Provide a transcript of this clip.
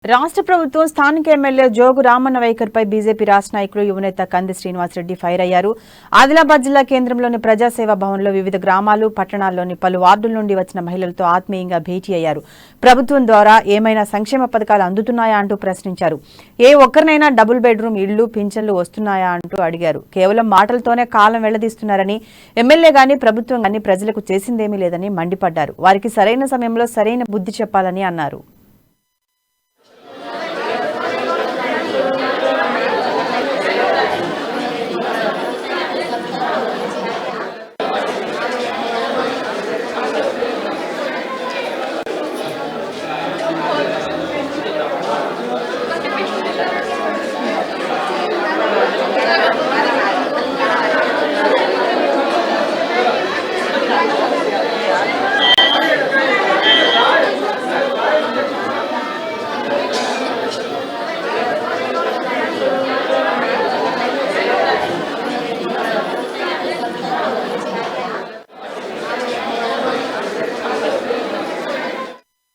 రాష్ట్ర ప్రభుత్వం స్థానిక ఎమ్మెల్యే జోగు రామన్న వైఖరిపై బీజేపీ రాష్ట్ర నాయకులు యువనేత కంది శ్రీనివాసరెడ్డి ఫైర్ అయ్యారు. ఆదిలాబాద్ జిల్లా కేంద్రంలోని ప్రజాసేవా భవన్లో వివిధ గ్రామాలు, పట్టణాల్లోని పలు వార్డుల నుండి వచ్చిన మహిళలతో ఆత్మీయంగా భేటీ అయ్యారు. ప్రభుత్వం ద్వారా ఏమైనా సంక్షేమ పథకాలు అందుతున్నాయా అంటూ ప్రశ్నించారు. ఏ ఒక్కరినైనా డబుల్ బెడ్రూమ్ ఇళ్లు, పింఛన్లు వస్తున్నాయా అంటూ అడిగారు. కేవలం మాటలతోనే కాలం వెళ్లదీస్తున్నారని, ఎమ్మెల్యే గాని ప్రభుత్వం గాని ప్రజలకు చేసిందేమీ లేదని మండిపడ్డారు. వారికి సరైన సమయంలో సరైన బుద్ధి చెప్పాలని అన్నారు.